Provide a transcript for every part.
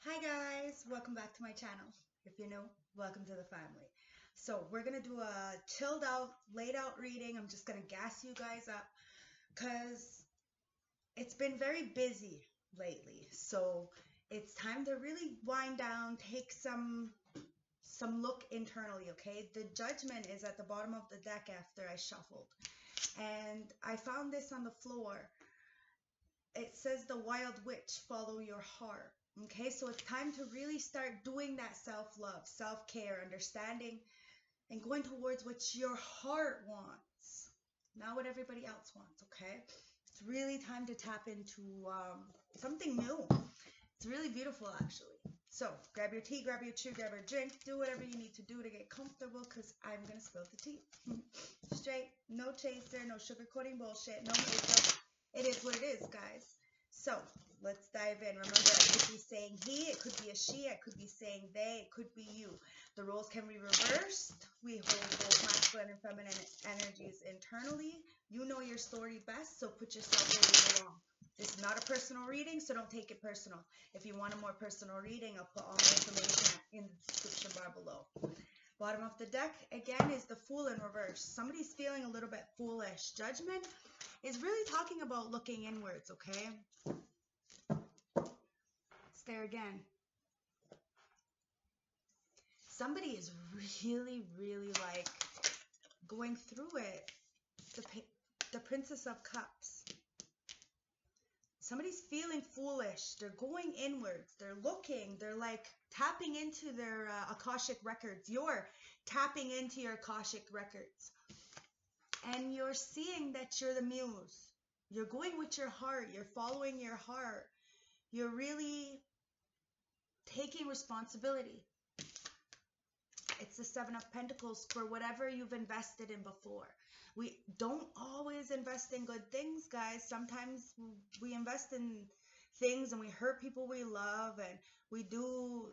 Hi guys, welcome back to my channel. If you're new, welcome to the family. So we're gonna do a chilled out, laid out reading. I'm just gonna gas you guys up because it's been very busy lately. So it's time to really wind down, take some look internally, okay? The judgment is at the bottom of the deck after I shuffled. And I found this on the floor. It says the wild witch, follow your heart. Okay, so it's time to really start doing that self-love, self-care, understanding, and going towards what your heart wants, not what everybody else wants. Okay, it's really time to tap into something new. It's really beautiful, actually. So grab your tea, grab your chew, grab your drink, do whatever you need to do to get comfortable, because I'm gonna spill the tea. Straight, no chaser, no sugarcoating bullshit, no makeup. It is what it is, guys. So let's dive in. Remember, I could be saying he, it could be a she, I could be saying they, it could be you. The roles can be reversed. We hold both masculine and feminine energies internally. You know your story best, so put yourself where you belong. This is not a personal reading, so don't take it personal. If you want a more personal reading, I'll put all my information in the description bar below. Bottom of the deck, again, is the Fool in reverse. Somebody's feeling a little bit foolish. Judgment is really talking about looking inwards, okay? It's there again. Somebody is really, really like going through it. The Princess of Cups. Somebody's feeling foolish. They're going inwards. They're looking. They're like tapping into their Akashic records. You're tapping into your Akashic records. And you're seeing that you're the muse. You're going with your heart. You're following your heart. You're really taking responsibility. It's the Seven of Pentacles for whatever you've invested in before. We don't always invest in good things, guys. Sometimes we invest in things and we hurt people we love, and we do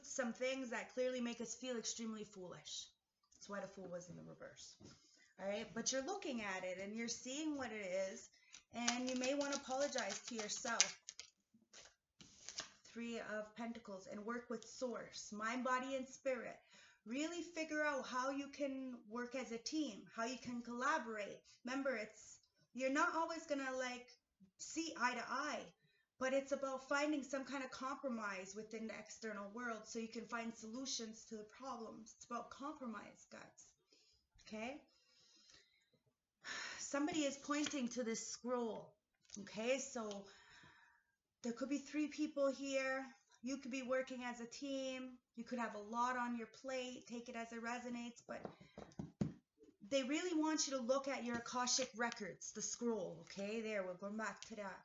some things that clearly make us feel extremely foolish. That's why the Fool was in the reverse. All right, but you're looking at it and you're seeing what it is, and you may want to apologize to yourself. Three of Pentacles, and work with source, mind, body, and spirit. Really figure out how you can work as a team, how you can collaborate. Remember, you're not always gonna like see eye to eye, but it's about finding some kind of compromise within the external world so you can find solutions to the problems. It's about compromise, guys. Okay? Somebody is pointing to this scroll. Okay, so there could be three people here. You could be working as a team. You could have a lot on your plate. Take it as it resonates. But they really want you to look at your Akashic records, the scroll. Okay, there, we're going back to that.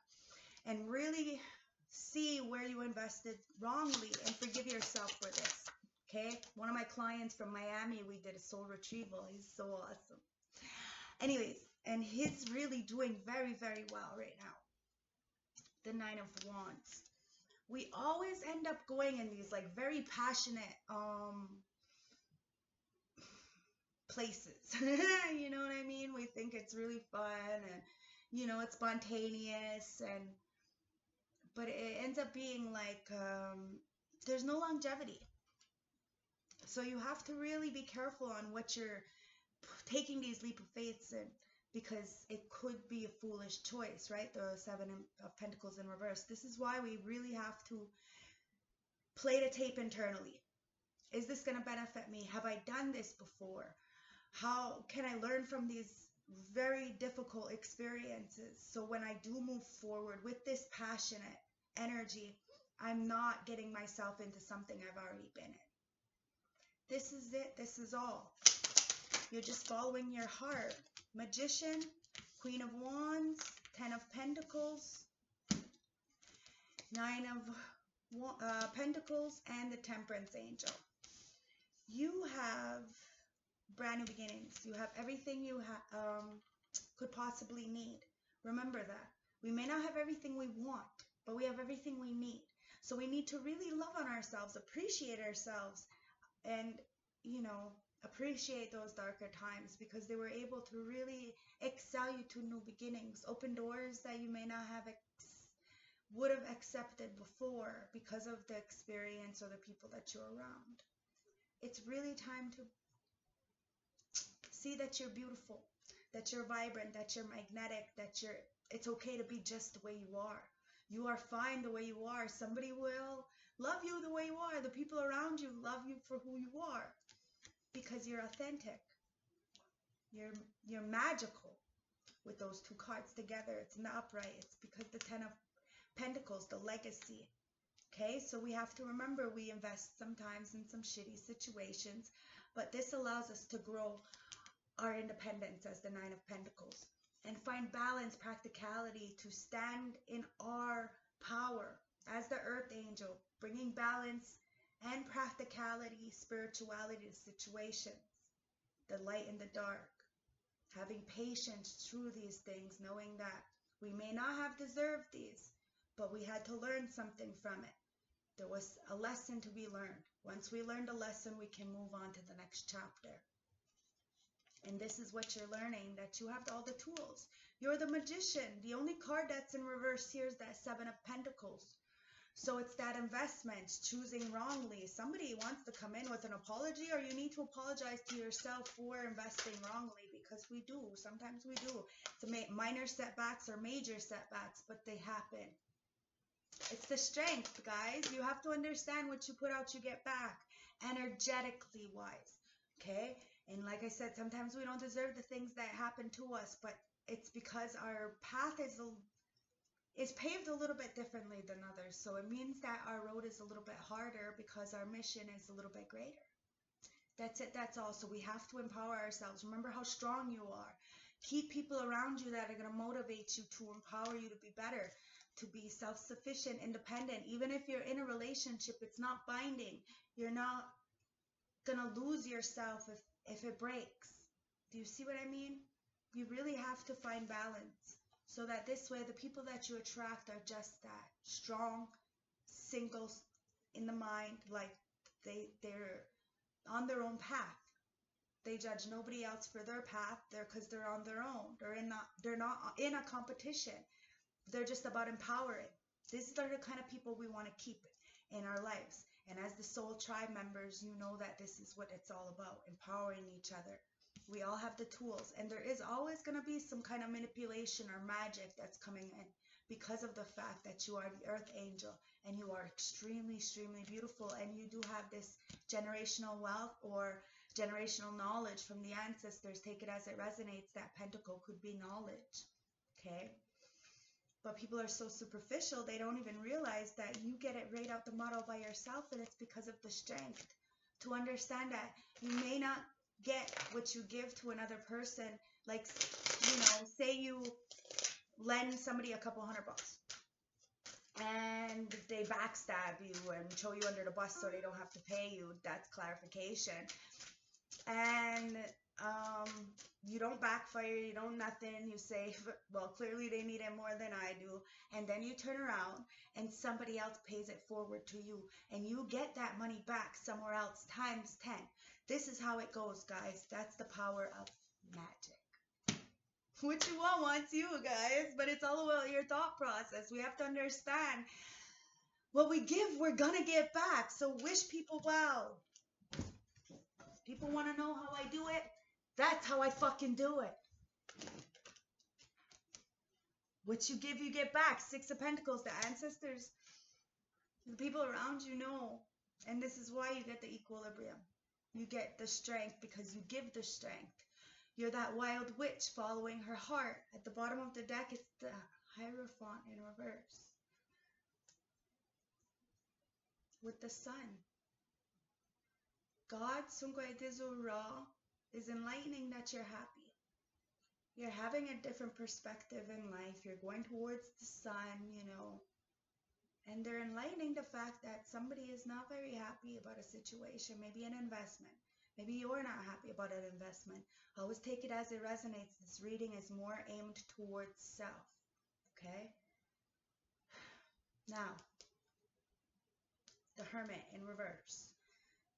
And really see where you invested wrongly and forgive yourself for this. Okay, one of my clients from Miami, we did a soul retrieval. He's so awesome. Anyways, and he's really doing very, very well right now. The Nine of Wands. We always end up going in these like very passionate places. You know what I mean? We think it's really fun, and you know, it's spontaneous, but it ends up being like there's no longevity. So you have to really be careful on what you're taking these leap of faiths in, because it could be a foolish choice, right? The Seven of Pentacles in reverse. This is why we really have to play the tape internally. Is this going to benefit me? Have I done this before? How can I learn from these very difficult experiences, so when I do move forward with this passionate energy, I'm not getting myself into something I've already been in. This is it. This is all. You're just following your heart. Magician, Queen of Wands, Ten of Pentacles, Nine of Pentacles, and the Temperance Angel. You have brand new beginnings. You have everything you could possibly need. Remember that. We may not have everything we want, but we have everything we need. So we need to really love on ourselves, appreciate ourselves, and, you know, appreciate those darker times, because they were able to really excel you to new beginnings, open doors that you may not have would have accepted before because of the experience or the people that you're around. It's really time to see that you're beautiful, that you're vibrant, that you're magnetic, it's okay to be just the way you are. You are fine the way you are. Somebody will love you the way you are. The people around you love you for who you are because you're authentic. You're magical with those two cards together. It's in the upright. It's because the Ten of Pentacles, the legacy. Okay, so we have to remember we invest sometimes in some shitty situations, but this allows us to grow our independence as the Nine of Pentacles and find balance, practicality, to stand in our power as the Earth Angel, bringing balance and practicality, spirituality to situations, the light and the dark, having patience through these things, knowing that we may not have deserved these, but we had to learn something from it. There was a lesson to be learned. Once we learned a lesson, we can move on to the next chapter. And this is what you're learning, that you have all the tools. You're the magician. The only card that's in reverse here is that Seven of Pentacles. So it's that investment, choosing wrongly. Somebody wants to come in with an apology, or you need to apologize to yourself for investing wrongly, because we do. Sometimes we do. It's minor setbacks or major setbacks, but they happen. It's the strength, guys. You have to understand what you put out, you get back, energetically wise. Okay? And like I said, sometimes we don't deserve the things that happen to us, but it's because our path is paved a little bit differently than others. So it means that our road is a little bit harder because our mission is a little bit greater. That's it. That's all. So we have to empower ourselves. Remember how strong you are. Keep people around you that are going to motivate you, to empower you to be better, to be self-sufficient, independent. Even if you're in a relationship, it's not binding. You're not going to lose yourself if it breaks. Do you see what I mean? You really have to find balance, so that this way the people that you attract are just that strong, singles in the mind, like they're on their own path. They judge nobody else for their path. Because they're on their own. They're not in a competition. They're just about empowering. These are the kind of people we want to keep in our lives. And as the soul tribe members, you know that this is what it's all about, empowering each other. We all have the tools, and there is always going to be some kind of manipulation or magic that's coming in because of the fact that you are the Earth Angel, and you are extremely, extremely beautiful, and you do have this generational wealth or generational knowledge from the ancestors. Take it as it resonates. That pentacle could be knowledge. Okay? But people are so superficial, they don't even realize that you get it right out the model by yourself, and it's because of the strength. To understand that you may not get what you give to another person. Like, you know, say you lend somebody a couple $100 and they backstab you and throw you under the bus so they don't have to pay you. That's clarification. And you don't backfire, you don't nothing, you say, well, clearly they need it more than I do, and then you turn around and somebody else pays it forward to you, and you get that money back somewhere else times 10. This is how it goes, guys. That's the power of magic. What you want wants you, guys, but it's all about your thought process. We have to understand what we give, we're gonna get back. So wish people well. People want to know how I do it? That's how I fucking do it. What you give, you get back. Six of Pentacles, the ancestors, the people around you know. And this is why you get the equilibrium. You get the strength because you give the strength. You're that wild witch following her heart. At the bottom of the deck, it's the Hierophant in reverse. With the sun. God, is enlightening that you're happy. You're having a different perspective in life. You're going towards the sun, you know. And they're enlightening the fact that somebody is not very happy about a situation, maybe an investment. Maybe you're not happy about an investment. Always take it as it resonates. This reading is more aimed towards self. Okay? Now, the Hermit in reverse.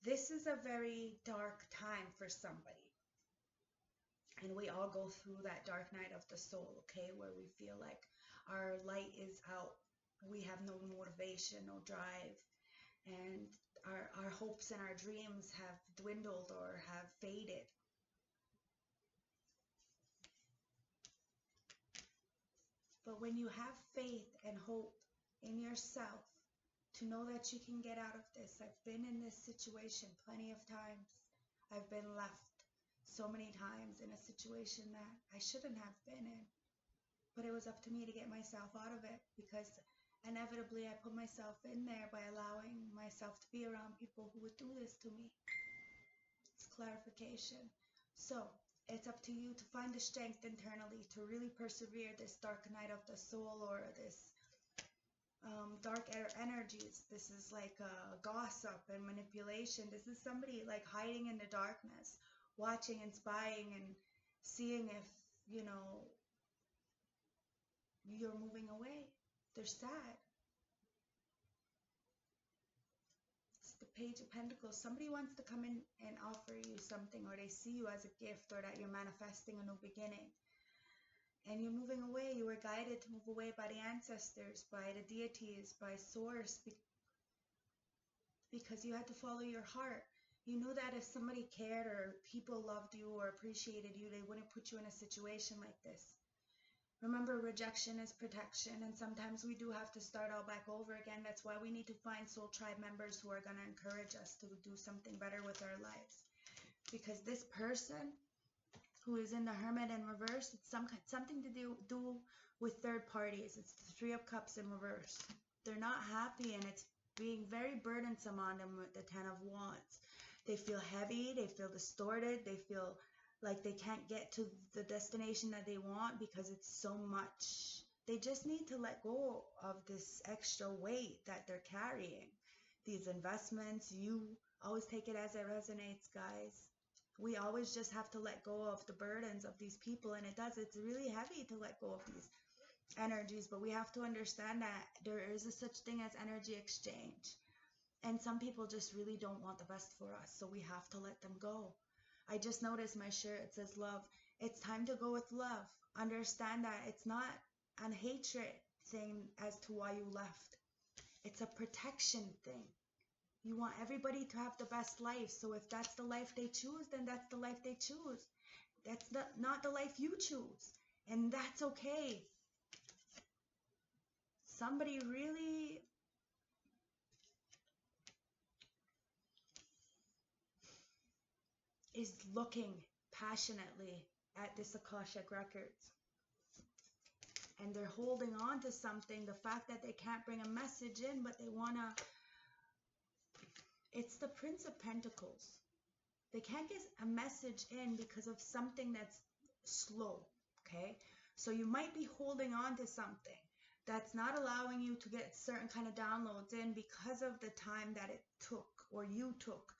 This is a very dark time for somebody. And we all go through that dark night of the soul, okay, where we feel like our light is out. we have no motivation, no drive, and our hopes and our dreams have dwindled or have faded. But when you have faith and hope in yourself to know that you can get out of this, I've been in this situation plenty of times. I've been left so many times in a situation that I shouldn't have been in. But it was up to me to get myself out of it, because inevitably I put myself in there by allowing myself to be around people who would do this to me. It's clarification. So it's up to you to find the strength internally to really persevere this dark night of the soul, or this dark energies. This is like gossip and manipulation. This is somebody like hiding in the darkness, watching and spying and seeing if, you know, you're moving away. They're sad. It's the Page of Pentacles. Somebody wants to come in and offer you something, or they see you as a gift, or that you're manifesting a new beginning. And you're moving away. You were guided to move away by the ancestors, by the deities, by source, because you had to follow your heart. You knew that if somebody cared or people loved you or appreciated you, they wouldn't put you in a situation like this. Remember, rejection is protection, and sometimes we do have to start all back over again. That's why we need to find soul tribe members who are going to encourage us to do something better with our lives. Because this person who is in the Hermit in reverse, it's something to do with third parties. It's the Three of Cups in reverse. They're not happy, and it's being very burdensome on them with the Ten of Wands. They feel heavy, they feel distorted, they feel like they can't get to the destination that they want because it's so much. They just need to let go of this extra weight that they're carrying. These investments, you always take it as it resonates, guys. We always just have to let go of the burdens of these people, and it's really heavy to let go of these energies, but we have to understand that there is a such thing as energy exchange. And some people just really don't want the best for us, so we have to let them go. I just noticed my shirt, it says love. It's time to go with love. Understand that it's not a hatred thing as to why you left. It's a protection thing. You want everybody to have the best life. So if that's the life they choose, then that's the life they choose. That's not the life you choose. And that's okay. Somebody really is looking passionately at this Akashic Records. And they're holding on to something. The fact that they can't bring a message in, but they want to... It's the Prince of Pentacles. They can't get a message in because of something that's slow, okay? So you might be holding on to something that's not allowing you to get certain kind of downloads in because of the time that it took, or you took,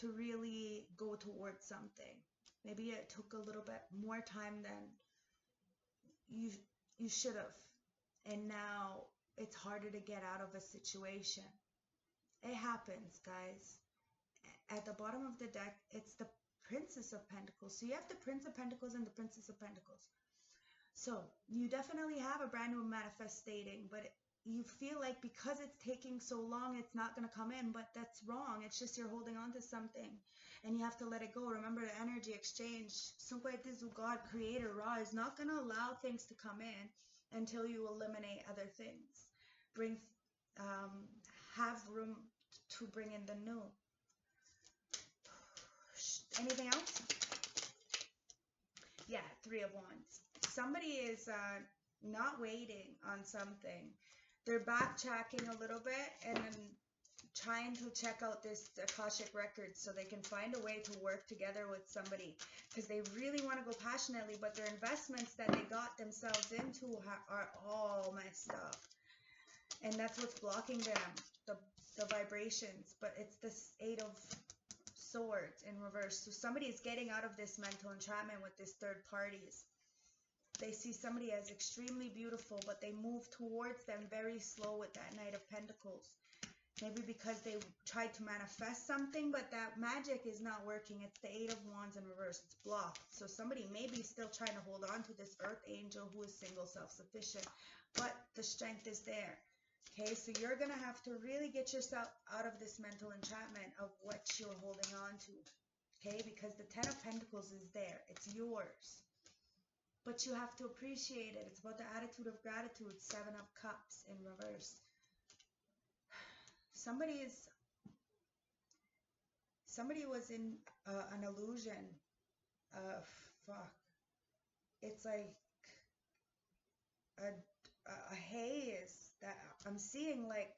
to really go towards something. Maybe it took a little bit more time than you should have. And now it's harder to get out of a situation. It happens, guys. At the bottom of the deck, it's the Princess of Pentacles. So you have the Prince of Pentacles and the Princess of Pentacles. So you definitely have a brand new manifesting, but you feel like because it's taking so long, it's not going to come in, but that's wrong. It's just you're holding on to something and you have to let it go. Remember the energy exchange. God, Creator, Ra, is not going to allow things to come in until you eliminate other things. Have room to bring in the new. Anything else? Yeah, Three of Wands. Somebody is not waiting on something. They're backtracking a little bit and then trying to check out this Akashic Records so they can find a way to work together with somebody, because they really want to go passionately, but their investments that they got themselves into are all messed up. And that's what's blocking them, the vibrations. But it's this Eight of Swords in reverse. So somebody is getting out of this mental entrapment with this third parties. They see somebody as extremely beautiful, but they move towards them very slow with that Knight of Pentacles. Maybe because they tried to manifest something, but that magic is not working. It's the Eight of Wands in reverse. It's blocked. So somebody may be still trying to hold on to this Earth Angel who is single, self-sufficient, but the strength is there. Okay, so you're going to have to really get yourself out of this mental entrapment of what you're holding on to. Okay, because the Ten of Pentacles is there. It's yours. But you have to appreciate it. It's about the attitude of gratitude. Seven of Cups in reverse. Somebody was in an illusion. Fuck. It's like a haze that I'm seeing, like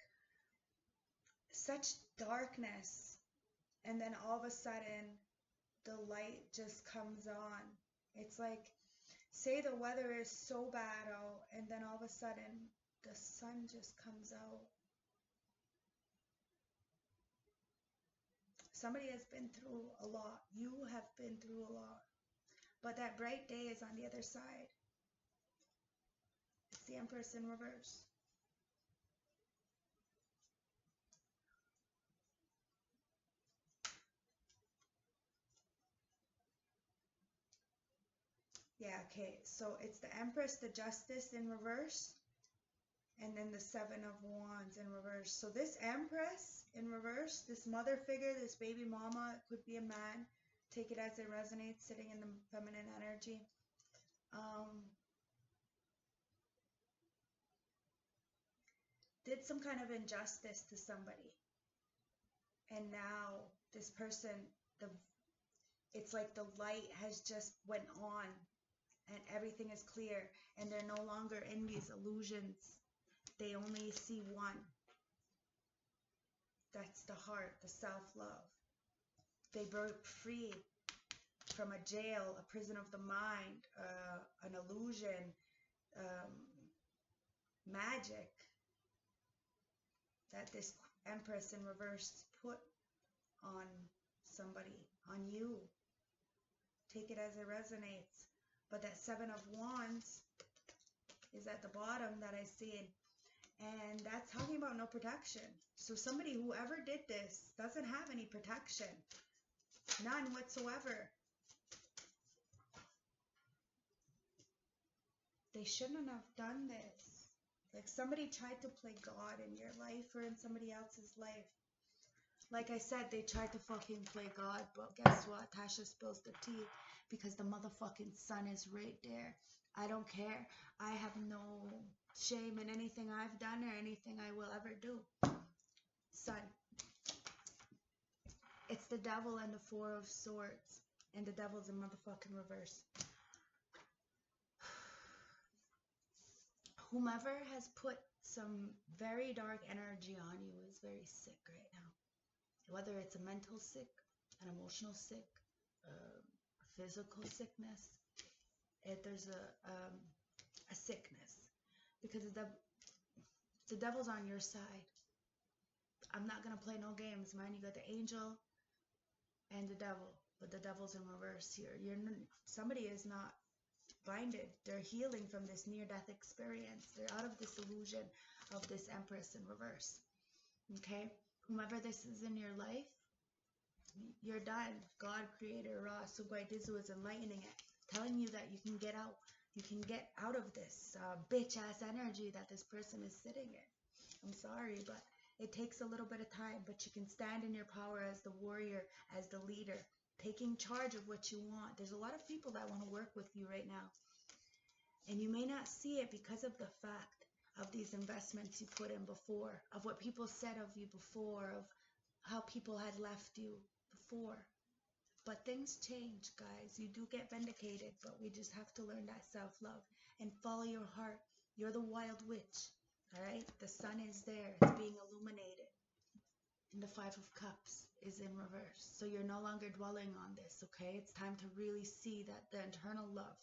such darkness, and then all of a sudden the light just comes on. It's like, say the weather is so bad out, and then all of a sudden the sun just comes out. Somebody has been through a lot. You have been through a lot. But that bright day is on the other side. It's the Empress in reverse. Yeah, okay. So it's the Empress, the Justice in reverse, and then the Seven of Wands in reverse. So this Empress in reverse, this mother figure, this baby mama, it could be a man. Take it as it resonates, sitting in the feminine energy. Did some kind of injustice to somebody. And now this person, it's like the light has just went on and everything is clear, and they're no longer in these illusions. They only see one. That's the heart, the self-love. They broke free from a jail, a prison of the mind, an illusion, magic that this Empress in reverse put on somebody, on you. Take it as it resonates. But that Seven of Wands is at the bottom that I see, and that's talking about no protection. So somebody, whoever did this, doesn't have any protection. None whatsoever. They shouldn't have done this. Like, somebody tried to play God in your life or in somebody else's life. Like I said, they tried to fucking play God, but guess what? Tasha spills the tea because the motherfucking sun is right there. I don't care. I have no shame in anything I've done or anything I will ever do. Sun. It's the devil and the Four of Swords. And the devil's in motherfucking reverse. Whomever has put some very dark energy on you is very sick right now. Whether it's a mental sick, an emotional sick, physical sickness, there's a sickness, because the devil's on your side. I'm not gonna play no games, man. You got the angel and the devil, but the devil's in reverse here. Somebody is not blinded. They're healing from this near-death experience. They're out of this illusion of this Empress in reverse. Okay? Whomever this is in your life, you're done. God, Creator, Ra, Sugwai Dizu is enlightening it, telling you that you can get out. You can get out of this bitch-ass energy that this person is sitting in. I'm sorry, but it takes a little bit of time, but you can stand in your power as the warrior, as the leader, taking charge of what you want. There's a lot of people that want to work with you right now, and you may not see it because of the fact of these investments you put in before, of what people said of you before, of how people had left you before. But things change, guys. You do get vindicated, but we just have to learn that self-love and follow your heart. You're the wild witch, all right? The sun is there. It's being illuminated. And the Five of Cups is in reverse. So you're no longer dwelling on this, okay? It's time to really see that the internal love,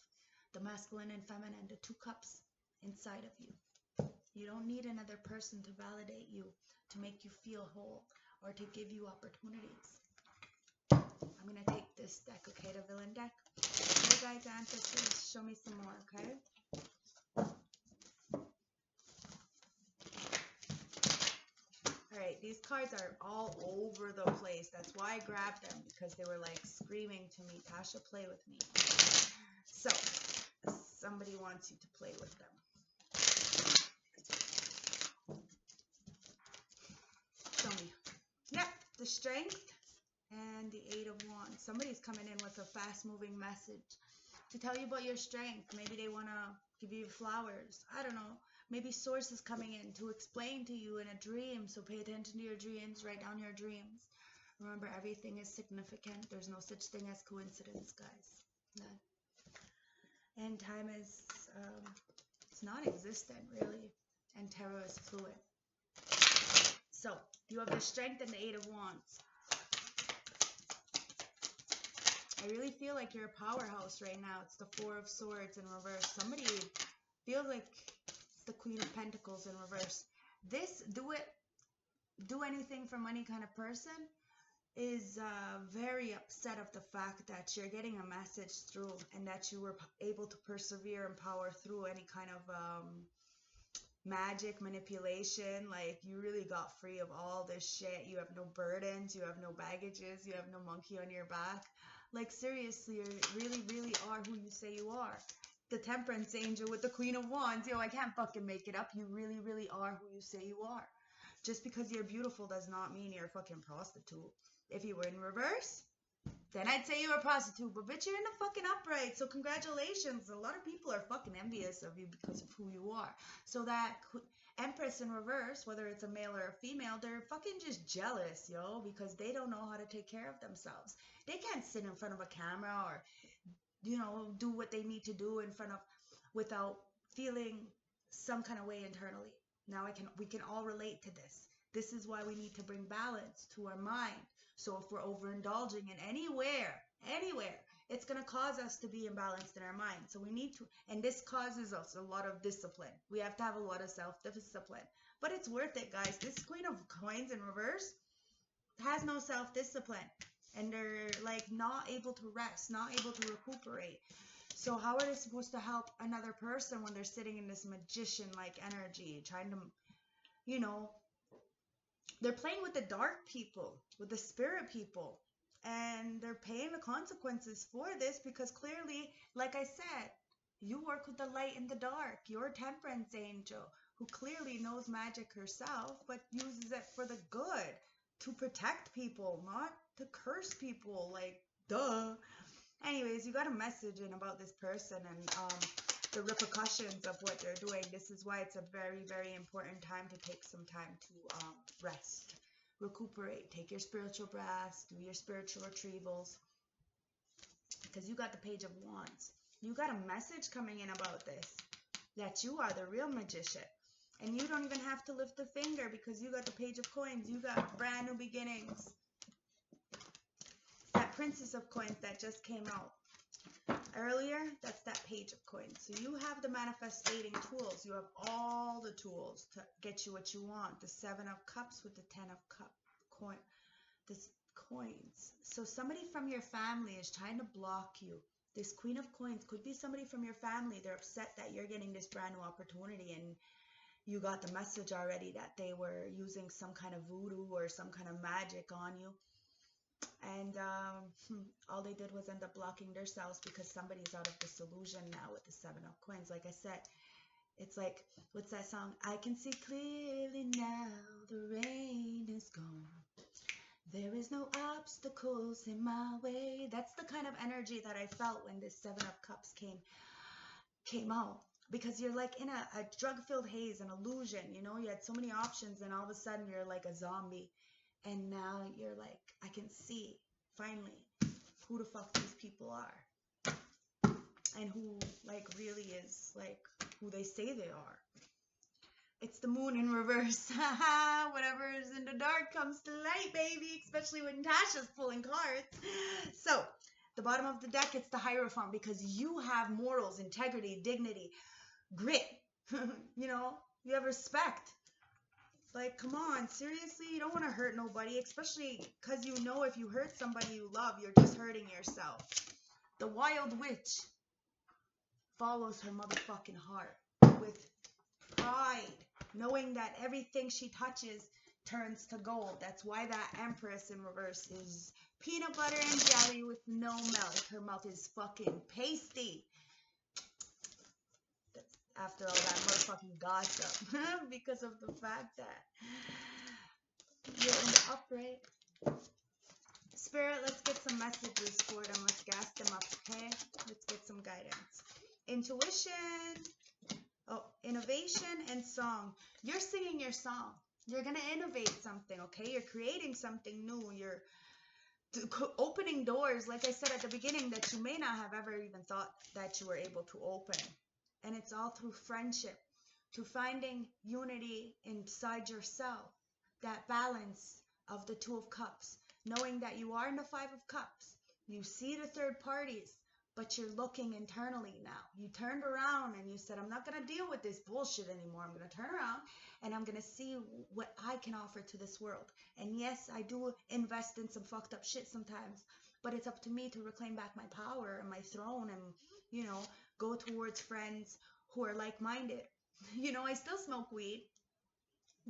the masculine and feminine, the two cups inside of you. You don't need another person to validate you, to make you feel whole, or to give you opportunities. I'm going to take this deck, okay, the villain deck. Hey guys, ancestors, show me some more, okay? Alright, these cards are all over the place. That's why I grabbed them, because they were like screaming to me, Tasha, play with me. So, somebody wants you to play with them. the Strength and the Eight of Wands. Somebody's coming in with a fast-moving message to tell you about your strength. Maybe they want to give you flowers. I don't know. Maybe Source is coming in to explain to you in a dream. So pay attention to your dreams. Write down your dreams. Remember, everything is significant. There's no such thing as coincidence, guys. None. And time is, it's non-existent, really. And tarot is fluid. So, you have the Strength and the Eight of Wands. I really feel like you're a powerhouse right now. It's the Four of Swords in reverse. Somebody feels like it's the Queen of Pentacles in reverse. This do anything for money kind of person is very upset of the fact that you're getting a message through and that you were able to persevere and power through any kind of magic manipulation. Like, you really got free of all this shit. You have no burdens, you have no baggages, you have no monkey on your back. Like, seriously, you really, really are who you say you are. The Temperance Angel with the Queen of Wands. Yo, I can't fucking make it up. You really, really are who you say you are. Just because you're beautiful does not mean you're a fucking prostitute. If you were in reverse, then I'd say you're a prostitute. But bitch, you're in the fucking upright. So congratulations. A lot of people are fucking envious of you because of who you are. So that Empress in reverse, whether it's a male or a female, they're fucking just jealous, yo, because they don't know how to take care of themselves. They can't sit in front of a camera or, you know, do what they need to do in front of without feeling some kind of way internally. Now we can all relate to this. This is why we need to bring balance to our mind. So if we're overindulging in anywhere, it's going to cause us to be imbalanced in our mind. So we need to, and this causes us a lot of discipline. We have to have a lot of self-discipline. But it's worth it, guys. This Queen of Coins in reverse has no self-discipline. And they're like not able to rest, not able to recuperate. So how are they supposed to help another person when they're sitting in this magician-like energy, trying to, you know, they're playing with the dark people, with the spirit people, and they're paying the consequences for this because clearly, like I said, you work with the light and the dark. You're a Temperance Angel who clearly knows magic herself, but uses it for the good, to protect people, not to curse people, like, duh. Anyways, you got a message in about this person and the repercussions of what they're doing. This is why it's a very, very important time to take some time to rest, recuperate, take your spiritual baths, do your spiritual retrievals, because you got the Page of Wands. You got a message coming in about this, that you are the real magician. And you don't even have to lift a finger because you got the Page of Coins. You got brand new beginnings. That Princess of Coins that just came out earlier, that's that Page of Coins. So you have the manifesting tools. You have all the tools to get you what you want. The Seven of Cups with the Ten of Coins. So somebody from your family is trying to block you. This Queen of Coins could be somebody from your family. They're upset that you're getting this brand new opportunity, and you got the message already that they were using some kind of voodoo or some kind of magic on you. And all they did was end up blocking themselves because somebody's out of this illusion now with the Seven of Coins. Like I said, it's like, what's that song? I can see clearly now, the rain is gone. There is no obstacles in my way. That's the kind of energy that I felt when this Seven of Cups came out. Because you're like in a drug-filled haze, an illusion, you know? You had so many options and all of a sudden you're like a zombie. And now you're like, I can see, finally, who the fuck these people are. And who, like, really is, like, who they say they are. It's the Moon in reverse. Whatever is in the dark comes to light, baby. Especially when Tasha's pulling cards. So, the bottom of the deck, it's the Hierophant. Because you have morals, integrity, dignity, grit. You know, you have respect. Like, come on, seriously, you don't want to hurt nobody, especially because you know if you hurt somebody you love, you're just hurting yourself. The Wild Witch follows her motherfucking heart with pride, knowing that everything she touches turns to gold. That's why that Empress in reverse is peanut butter and jelly with no milk. Her mouth is fucking pasty. After all that motherfucking gossip, because of the fact that you're in the upright. Spirit, let's get some messages for them. Let's gas them up, okay? Let's get some guidance. Intuition. Oh, innovation and song. You're singing your song. You're going to innovate something, okay? You're creating something new. You're opening doors, like I said at the beginning, that you may not have ever even thought that you were able to open. And it's all through friendship, to finding unity inside yourself, that balance of the Two of Cups, knowing that you are in the Five of Cups. You see the third parties, but you're looking internally now. You turned around and you said, I'm not going to deal with this bullshit anymore. I'm going to turn around and I'm going to see what I can offer to this world. And yes, I do invest in some fucked up shit sometimes, but it's up to me to reclaim back my power and my throne and, you know, go towards friends who are like-minded. You know, I still smoke weed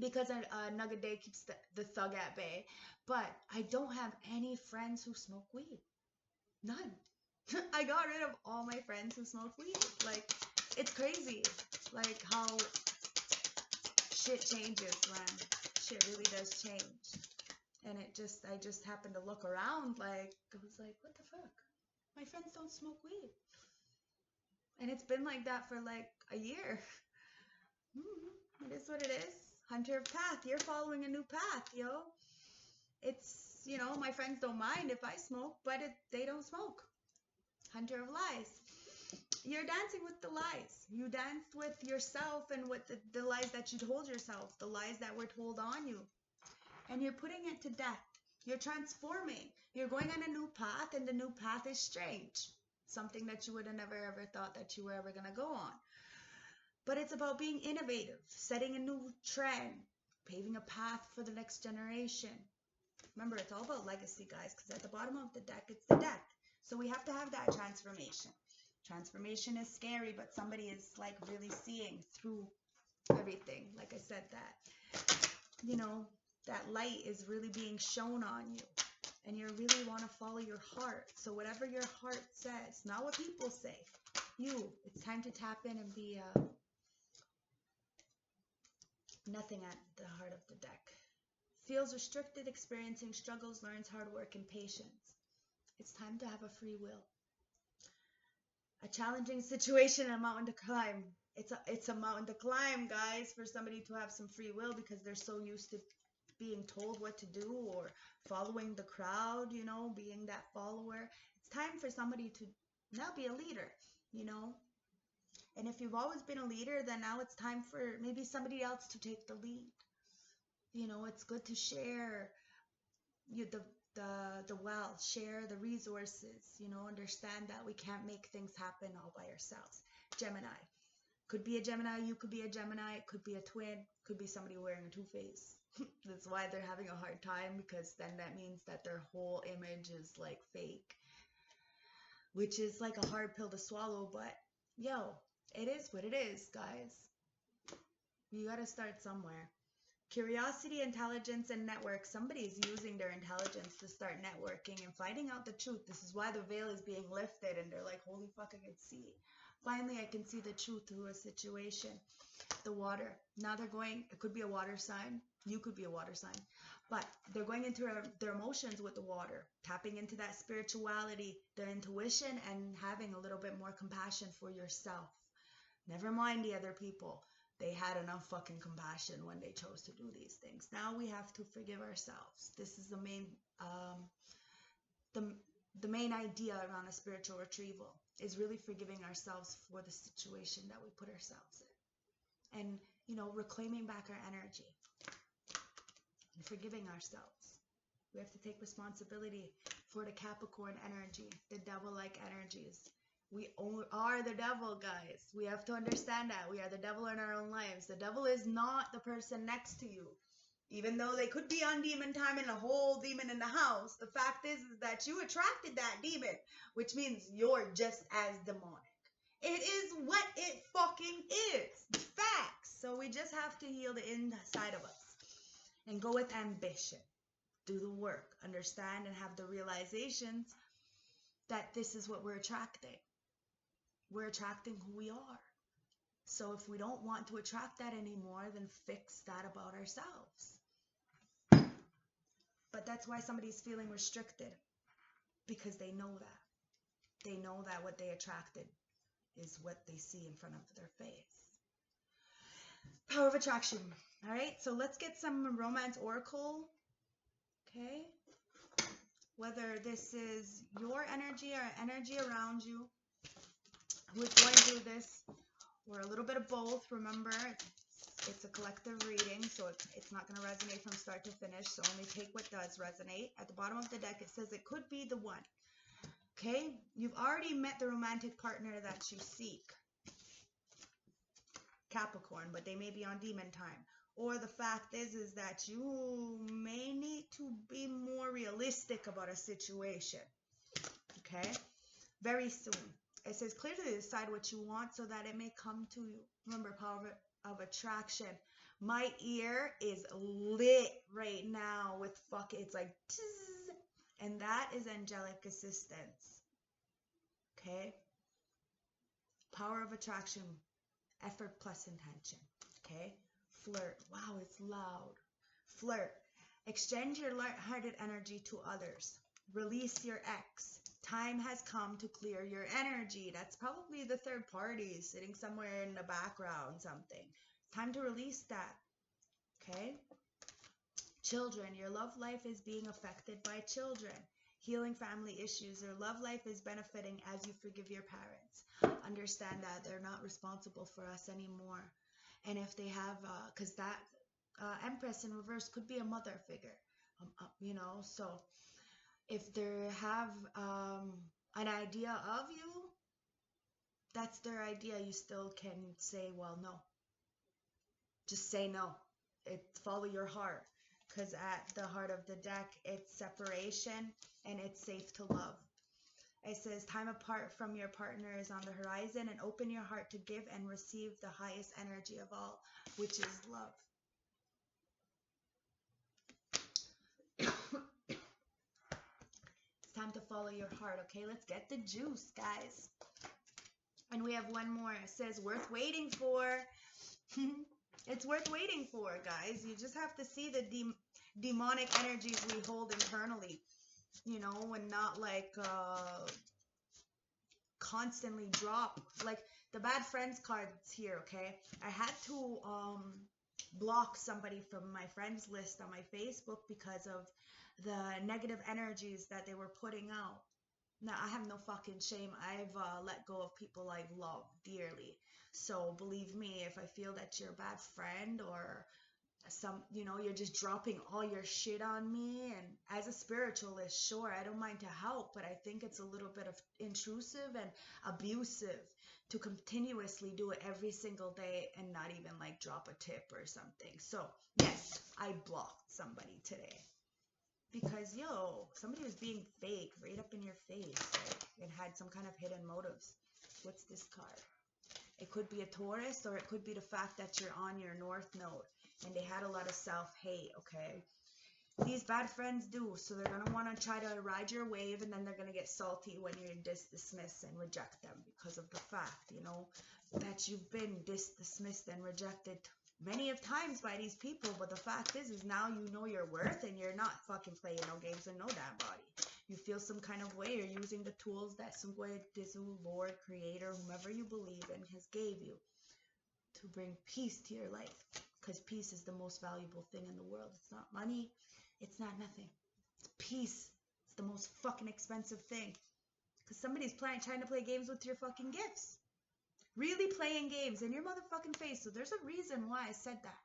because a nugget day keeps the thug at bay, but I don't have any friends who smoke weed. None. I got rid of all my friends who smoke weed. Like, it's crazy, like how shit changes when shit really does change. And I just happened to look around, like, I was like, what the fuck? My friends don't smoke weed. And it's been like that for like a year. It is what it is. Hunter of path. You're following a new path, yo. It's, you know, my friends don't mind if I smoke, but they don't smoke. Hunter of lies. You're dancing with the lies. You danced with yourself and with the lies that you told yourself, the lies that were told on you. And you're putting it to death. You're transforming. You're going on a new path, and the new path is strange. Something that you would have never ever thought that you were ever going to go on. But it's about being innovative, setting a new trend, paving a path for the next generation. Remember, it's all about legacy, guys, because at the bottom of the deck, it's the deck. So we have to have that transformation. Transformation is scary, but somebody is like really seeing through everything. Like I said, that, you know, that light is really being shown on you. And you really want to follow your heart. So whatever your heart says, not what people say, it's time to tap in and be nothing at the heart of the deck. Feels restricted, experiencing struggles, learns hard work and patience. It's time to have a free will. A challenging situation, a mountain to climb. It's a mountain to climb, guys, for somebody to have some free will because they're so used to being told what to do or following the crowd, you know, being that follower. It's time for somebody to now be a leader, you know. And if you've always been a leader, then now it's time for maybe somebody else to take the lead. You know, it's good to share the wealth, share the resources, you know, understand that we can't make things happen all by ourselves. Gemini. Could be a Gemini, you could be a Gemini, it could be a twin, could be somebody wearing a two-face. That's why they're having a hard time, because then that means that their whole image is like fake, which is like a hard pill to swallow, but yo, it is what it is, guys. You gotta start somewhere. Curiosity, intelligence, and network. Somebody is using their intelligence to start networking and finding out the truth. This is why the veil is being lifted, and they're like, holy fuck, I can see. Finally, I can see the truth through a situation. The water. Now they're going, it could be a water sign. You could be a water sign. But they're going into their emotions with the water, tapping into that spirituality, their intuition, and having a little bit more compassion for yourself. Never mind the other people. They had enough fucking compassion when they chose to do these things. Now we have to forgive ourselves. This is the main idea around a spiritual retrieval, is really forgiving ourselves for the situation that we put ourselves in. And, you know, reclaiming back our energy and forgiving ourselves. We have to take responsibility for the Capricorn energy, the devil-like energies. We are the devil, guys. We have to understand that. We are the devil in our own lives. The devil is not the person next to you. Even though they could be on demon time and a whole demon in the house, the fact is that you attracted that demon, which means you're just as demonic. It is what it fucking is. Facts. So we just have to heal the inside of us and go with ambition. Do the work. Understand and have the realizations that this is what we're attracting. We're attracting who we are. So if we don't want to attract that anymore, then fix that about ourselves. But that's why somebody's feeling restricted. because they know that. They know that what they attracted is what they see in front of their face. Power of attraction. All right, so let's get some romance oracle. Okay. Whether this is your energy or energy around you who is going through this, or a little bit of both. Remember, it's a collective reading, so it's not going to resonate from start to finish, so only take what does resonate. At the bottom of the deck, it says it could be the one. Okay? You've already met the romantic partner that you seek, Capricorn, but they may be on demon time. Or the fact is that you may need to be more realistic about a situation. Okay? Very soon. It says clearly decide what you want so that it may come to you. Remember, power of attraction. My ear is lit right now with it's like tss, and that is angelic assistance. Okay? Power of attraction. Effort plus intention. Okay? Flirt. Wow, it's loud. Flirt. Extend your light-hearted energy to others. Release your ex. Time has come to clear your energy. That's probably the third party sitting somewhere in the background, something. Time to release that. Okay? Children. Your love life is being affected by children. Healing family issues. Your love life is benefiting as you forgive your parents. Understand that they're not responsible for us anymore. And if they have, because that Empress in reverse could be a mother figure, you know, so if they have an idea of you, that's their idea. You still can say, well, no. Just say no. Follow your heart. Because at the heart of the deck, it's separation and it's safe to love. It says time apart from your partner is on the horizon, and open your heart to give and receive the highest energy of all, which is love. It's time to follow your heart, okay? Let's get the juice, guys. And we have one more. It says worth waiting for. It's worth waiting for, guys. You just have to see the demonic energies we hold internally, you know, and not like constantly drop. Like the bad friends cards here, okay? I had to block somebody from my friends list on my Facebook because of the negative energies that they were putting out. Now, I have no fucking shame. I've let go of people I've loved dearly. So believe me, if I feel that you're a bad friend or you know, you're just dropping all your shit on me, and as a spiritualist, sure, I don't mind to help, but I think it's a little bit of intrusive and abusive to continuously do it every single day and not even like drop a tip or something. So yes, I blocked somebody today. Because, yo, somebody was being fake right up in your face. Like, it had some kind of hidden motives. What's this card? It could be a Taurus, or it could be the fact that you're on your North Node. And they had a lot of self-hate, okay? These bad friends do. So they're going to want to try to ride your wave, and then they're going to get salty when you dismiss and reject them. Because of the fact, you know, that you've been dismissed and rejected many of times by these people, but the fact is now you know your worth and you're not fucking playing no games with no damn body. You feel some kind of way. You're using the tools that some way Dizu, Lord, Creator, whomever you believe in has gave you to bring peace to your life, because peace is the most valuable thing in the world. It's not money. It's not nothing. It's peace. It's the most fucking expensive thing, because somebody's trying to play games with your fucking gifts. Really playing games in your motherfucking face. So there's a reason why I said that.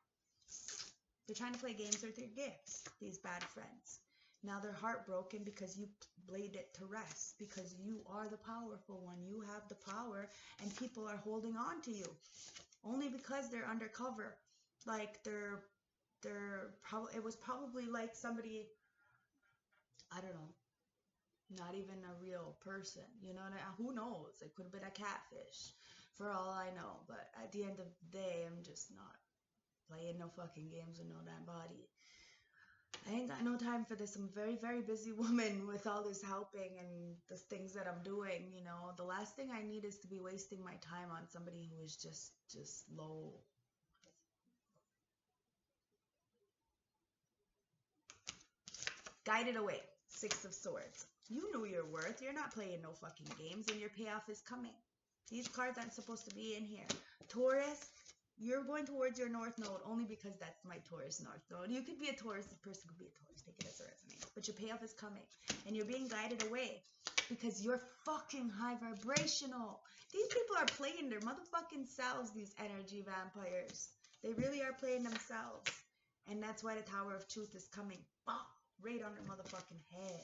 They're trying to play games with your gifts, these bad friends. Now they're heartbroken because you laid it to rest, because you are the powerful one. You have the power, and people are holding on to you only because they're undercover. Like it was probably like somebody, I don't know, not even a real person. You know what who knows? It could have been a catfish. For all I know, but at the end of the day, I'm just not playing no fucking games with no damn body. I ain't got no time for this. I'm a very, very busy woman with all this helping and the things that I'm doing, you know. The last thing I need is to be wasting my time on somebody who is just low. Guided away. 6 of Swords. You know your worth. You're not playing no fucking games, and your payoff is coming. These cards aren't supposed to be in here. Taurus, you're going towards your North Node only because that's my Taurus North Node. You could be a Taurus. The person could be a Taurus. Take it as a resonance. But your payoff is coming. And you're being guided away because you're fucking high vibrational. These people are playing their motherfucking selves, these energy vampires. They really are playing themselves. And that's why the Tower of Truth is coming. Right on their motherfucking head.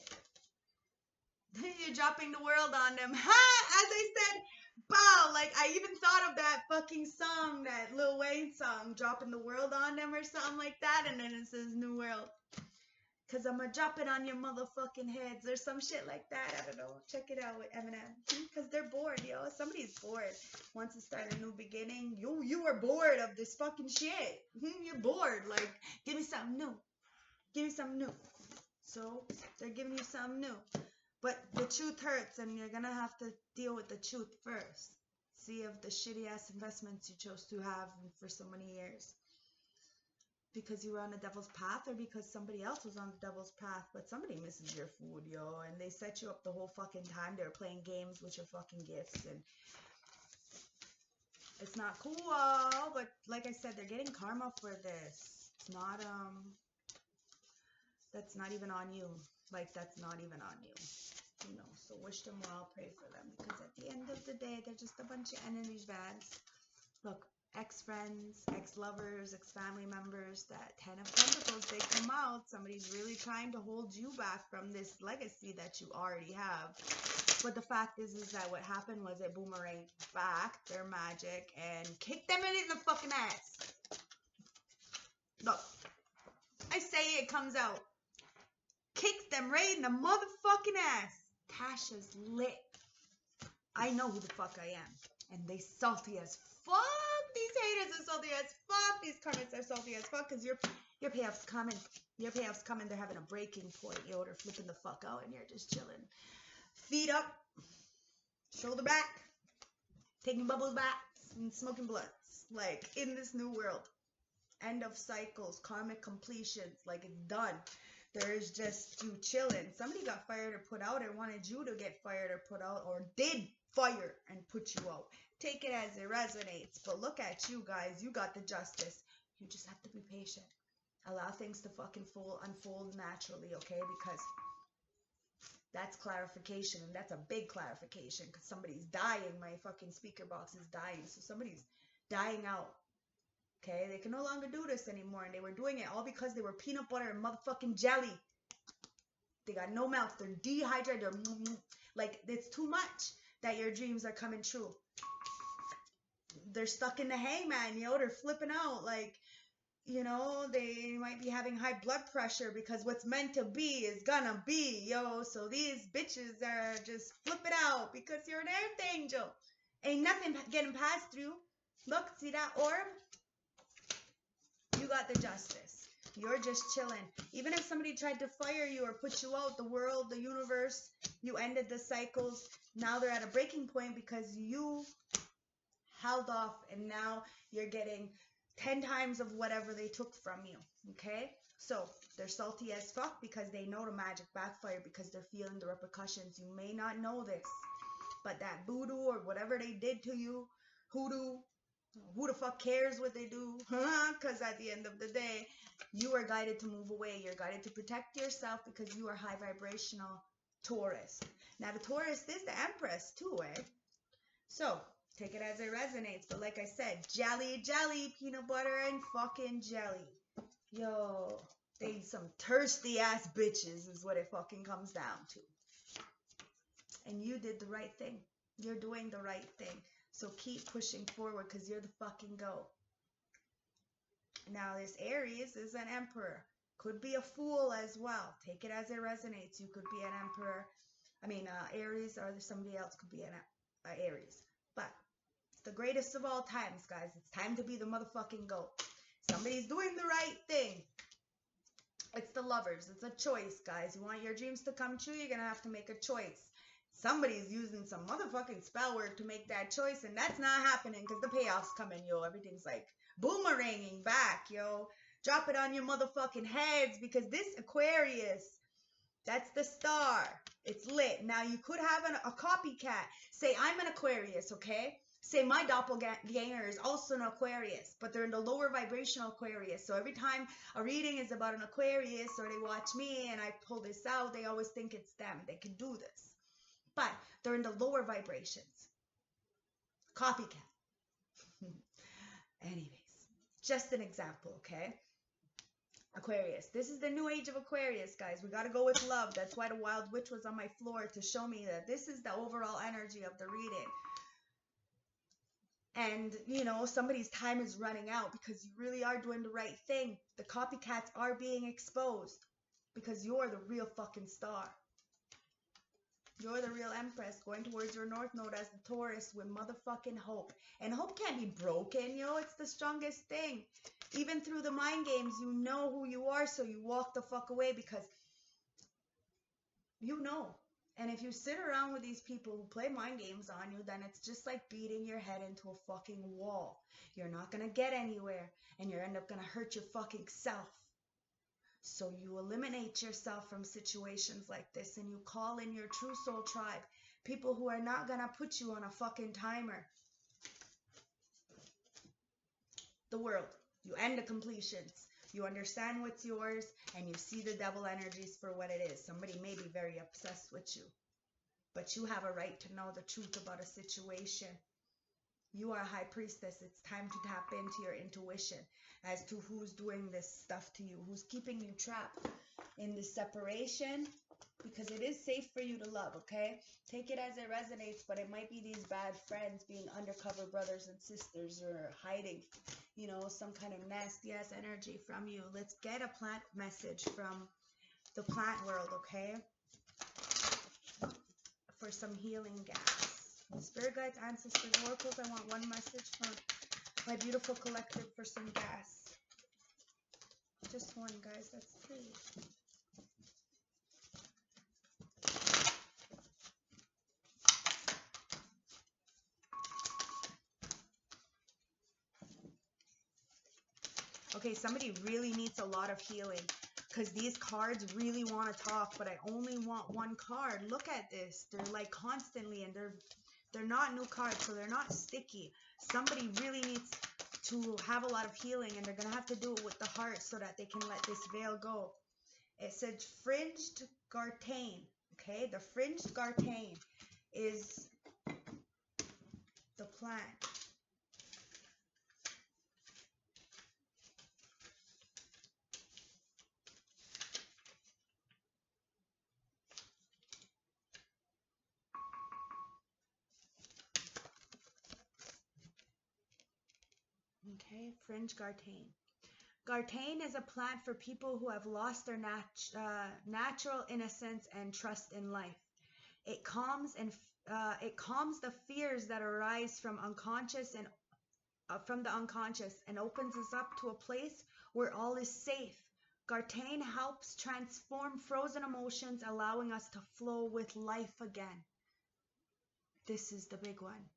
You're dropping the world on them. Ha! As I said, bow. Like, I even thought of that fucking song, that Lil Wayne song, dropping the world on them or something like that. And then it says New World. Because I'm going to drop it on your motherfucking heads or some shit like that. I don't know. Check it out with Eminem. Because they're bored, yo. Somebody's bored. Wants to start a new beginning. You are bored of this fucking shit. You're bored. Like, give me something new. Give me something new. So, they're giving you something new. But the truth hurts, and you're going to have to deal with the truth first. See if the shitty-ass investments you chose to have for so many years. Because you were on the devil's path, or because somebody else was on the devil's path, but somebody misses your food, yo, and they set you up the whole fucking time. They were playing games with your fucking gifts, and it's not cool, but like I said, they're getting karma for this. It's not, that's not even on you. Like, that's not even on you. You know, so wish them well, pray for them, because at the end of the day, they're just a bunch of enemies, bads. Look, ex-friends, ex-lovers, ex-family members, that 10 of Pentacles, they come out. Somebody's really trying to hold you back from this legacy that you already have. But the fact is that what happened was it boomeranged back their magic and kicked them in the fucking ass. Look, I say it comes out. Kicks them right in the motherfucking ass. Tasha's lit. I know who the fuck I am. And they salty as fuck. These haters are salty as fuck. These comments are salty as fuck. Because your payoff's coming. Your payoff's coming. They're having a breaking point. Yo, they're flipping the fuck out. And you're just chilling. Feet up. Shoulder back. Taking bubbles baths. And smoking blunts. Like, in this new world. End of cycles. Karmic completions. Like, it's done. There's just you chilling. Somebody got fired or put out or wanted you to get fired or put out, or did fire and put you out. Take it as it resonates. But look at you guys. You got the justice. You just have to be patient. Allow things to fucking unfold naturally, okay? Because that's clarification, and that's a big clarification, because somebody's dying. My fucking speaker box is dying. So somebody's dying out. Okay, they can no longer do this anymore, and they were doing it all because they were peanut butter and motherfucking jelly. They got no mouth. They're dehydrated. They're like, it's too much that your dreams are coming true. They're stuck in the hangman, yo. They're flipping out. Like, you know, they might be having high blood pressure because what's meant to be is gonna be, yo. So these bitches are just flipping out because you're an earth angel. Ain't nothing getting passed through. Look, see that orb? You got the justice. You're just chilling. Even if somebody tried to fire you or put you out, the world, the universe, you ended the cycles. Now they're at a breaking point because you held off, and now you're getting 10 times of whatever they took from you. Okay? So they're salty as fuck because they know the magic backfired, because they're feeling the repercussions. You may not know this, but that voodoo or whatever they did to you, hoodoo, who the fuck cares what they do? Because at the end of the day, you are guided to move away. You're guided to protect yourself because you are high vibrational Taurus. Now, the Taurus is the Empress too, eh? So, take it as it resonates. But like I said, jelly, peanut butter and fucking jelly. Yo, they some thirsty ass bitches is what it fucking comes down to. And you did the right thing. You're doing the right thing. So keep pushing forward because you're the fucking GOAT. Now this Aries is an emperor. Could be a fool as well. Take it as it resonates. You could be an emperor. I mean, Aries, or somebody else could be an Aries. But it's the greatest of all times, guys. It's time to be the motherfucking GOAT. Somebody's doing the right thing. It's the Lovers. It's a choice, guys. You want your dreams to come true, you're going to have to make a choice. Somebody's using some motherfucking spell work to make that choice, and that's not happening because the payoff's coming, yo. Everything's like boomeranging back, yo. Drop it on your motherfucking heads, because this Aquarius, That's the star. It's lit. Now you could have a copycat. Say, I'm an Aquarius, okay? Say my doppelganger is also an Aquarius, but they're in the lower vibrational Aquarius. So every time a reading is about an Aquarius or they watch me and I pull this out, they always think it's them. They can do this. But they're in the lower vibrations. Copycat. Anyways, just an example, okay? Aquarius. This is the new age of Aquarius, guys. We got to go with love. That's why the Wild Witch was on my floor, to show me that this is the overall energy of the reading. And, you know, somebody's time is running out because you really are doing the right thing. The copycats are being exposed because you're the real fucking star. You're the real Empress going towards your North Node as the Taurus with motherfucking hope. And hope can't be broken, you know, it's the strongest thing. Even through the mind games, you know who you are, so you walk the fuck away because you know. And if you sit around with these people who play mind games on you, then it's just like beating your head into a fucking wall. You're not going to get anywhere, and you end up going to hurt your fucking self. So you eliminate yourself from situations like this, and you call in your true soul tribe. People who are not going to put you on a fucking timer. The world. You end the completions. You understand what's yours, and you see the devil energies for what it is. Somebody may be very obsessed with you, but you have a right to know the truth about a situation. You are a high priestess. It's time to tap into your intuition as to who's doing this stuff to you, who's keeping you trapped in this separation, because it is safe for you to love, okay? Take it as it resonates, but it might be these bad friends being undercover brothers and sisters or hiding, you know, some kind of nasty ass energy from you. Let's get a plant message from the plant world, okay? For some healing gas. Spirit guides, ancestors, oracles, I want one message from my beautiful collective for some gas. Just one, guys, that's three. Okay, somebody really needs a lot of healing because these cards really want to talk, but I only want one card. Look at this. They're like constantly, and they're not new cards, so they're not sticky. Somebody really needs to have a lot of healing, and they're going to have to do it with the heart so that they can let this veil go. It said fringed gartane, okay? The fringed gartane is the plant. Okay, fringe gartane. Gartane is a plant for people who have lost their natural innocence and trust in life. It calms the fears that arise from unconscious and from the unconscious and opens us up to a place where all is safe. Gartane helps transform frozen emotions, allowing us to flow with life again. This is the big one.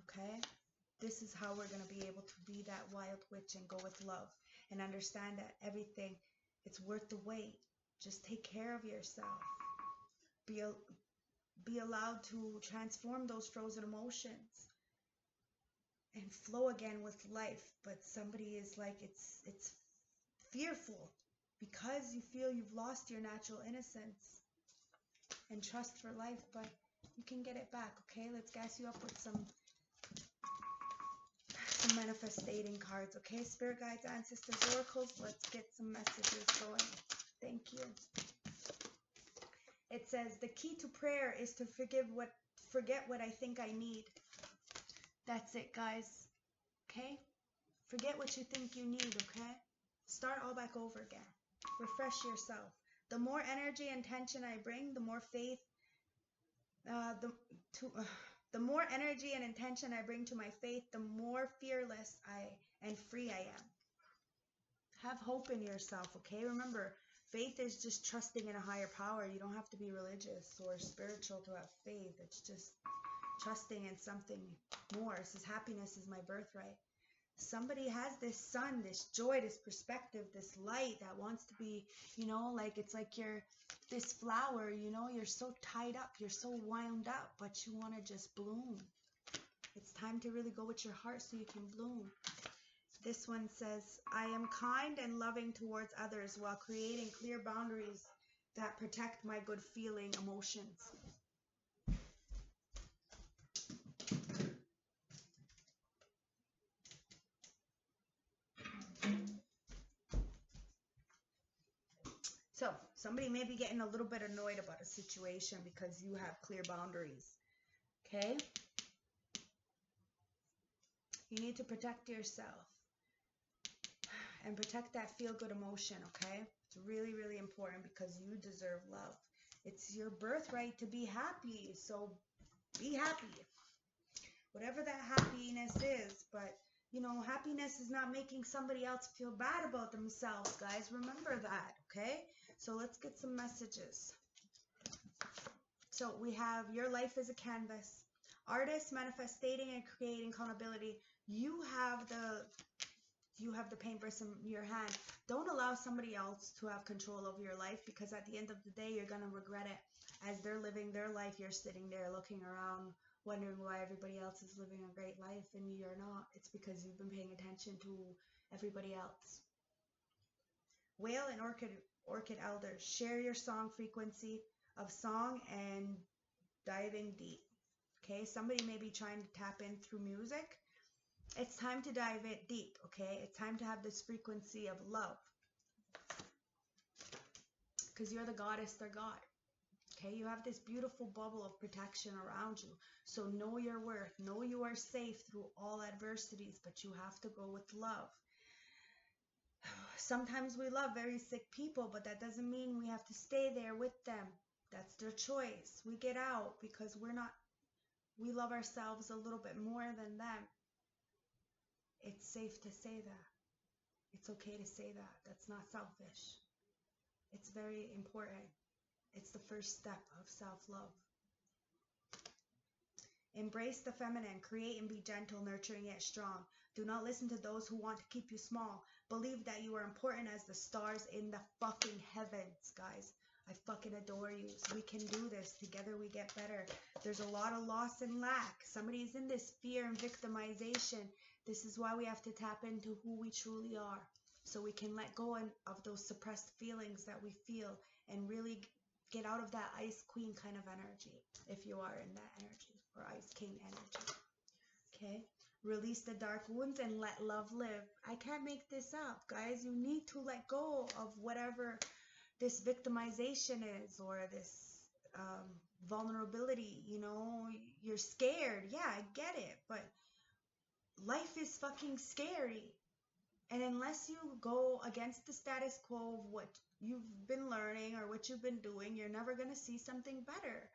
Okay? This is how we're going to be able to be that wild witch and go with love and understand that everything, it's worth the wait. Just take care of yourself. Be allowed to transform those frozen emotions and flow again with life. But somebody is like, it's fearful because you feel you've lost your natural innocence and trust for life, but you can get it back, okay? Let's gas you up with some manifesting cards, okay? Spirit guides, ancestors, oracles, let's get some messages going. Thank you. It says the key to prayer is to forget what I think I need. That's it, guys. Okay? Forget what you think you need, okay? Start all back over again. Refresh yourself. The more energy and tension I bring, the more faith the more energy and intention I bring to my faith, the more fearless and free I am. Have hope in yourself, okay? Remember, faith is just trusting in a higher power. You don't have to be religious or spiritual to have faith. It's just trusting in something more. It says happiness is my birthright. Somebody has this sun, this joy, this perspective, this light that wants to be, you know, like it's like you're this flower, you know, you're so tied up, you're so wound up, but you want to just bloom. It's time to really go with your heart so you can bloom. This one says, I am kind and loving towards others while creating clear boundaries that protect my good feeling emotions. So somebody may be getting a little bit annoyed about a situation because you have clear boundaries. Okay? You need to protect yourself and protect that feel-good emotion, okay? It's really, really important because you deserve love. It's your birthright to be happy, so be happy. Whatever that happiness is, but, you know, happiness is not making somebody else feel bad about themselves, guys. Remember that, okay? So let's get some messages. So we have your life is a canvas. Artist, manifesting and creating accountability. You have the paintbrush in your hand. Don't allow somebody else to have control over your life, because at the end of the day, you're going to regret it. As they're living their life, you're sitting there looking around, wondering why everybody else is living a great life and you're not. It's because you've been paying attention to everybody else. Whale and orchid elders. Share your song frequency of song and diving deep. Okay, somebody may be trying to tap in through music. It's time to dive it deep, okay? It's time to have this frequency of love. Because you're the goddess, they're God. Okay, you have this beautiful bubble of protection around you. So know your worth. Know you are safe through all adversities, but you have to go with love. Sometimes we love very sick people, but that doesn't mean we have to stay there with them. That's their choice. We get out because we love ourselves a little bit more than them. It's safe to say that. It's okay to say that. That's not selfish. It's very important. It's the first step of self-love. Embrace the feminine. Create and be gentle, nurturing yet strong. Do not listen to those who want to keep you small. Believe that you are important as the stars in the fucking heavens, guys. I fucking adore you. So we can do this. Together we get better. There's a lot of loss and lack. Somebody's in this fear and victimization. This is why we have to tap into who we truly are, so we can let go of those suppressed feelings that we feel and really get out of that Ice Queen kind of energy, if you are in that energy, or Ice King energy. Okay? Release the dark wounds and let love live. I can't make this up, guys. You need to let go of whatever this victimization is, or this vulnerability. You know, you're scared. Yeah, I get it, but life is fucking scary. And unless you go against the status quo of what you've been learning or what you've been doing, you're never going to see something better.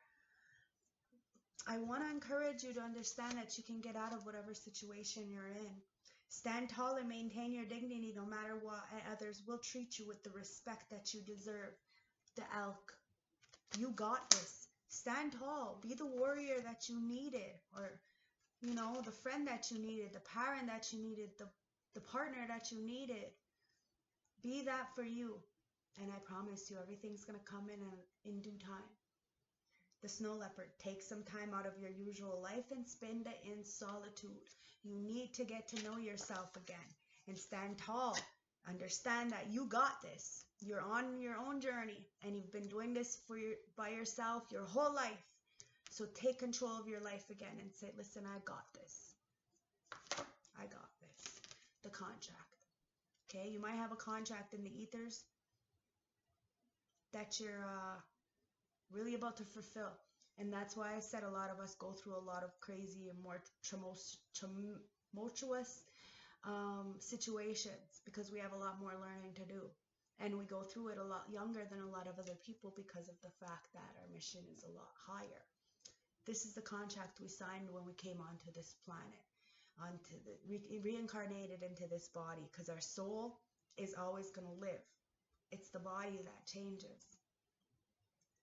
I want to encourage you to understand that you can get out of whatever situation you're in. Stand tall and maintain your dignity no matter what, and others will treat you with the respect that you deserve. The elk. You got this. Stand tall. Be the warrior that you needed, or, you know, the friend that you needed, the parent that you needed, the partner that you needed. Be that for you. And I promise you, everything's going to come in due time. The snow leopard. Take some time out of your usual life and spend it in solitude. You need to get to know yourself again and stand tall. Understand that you got this. You're on your own journey, and you've been doing this by yourself your whole life. So take control of your life again and say, listen, I got this. I got this. The contract. Okay, you might have a contract in the ethers that you're really about to fulfill. And that's why I said a lot of us go through a lot of crazy and more tumultuous situations, because we have a lot more learning to do. And we go through it a lot younger than a lot of other people because of the fact that our mission is a lot higher. This is the contract we signed when we came onto this planet, reincarnated into this body, because our soul is always going to live. It's the body that changes.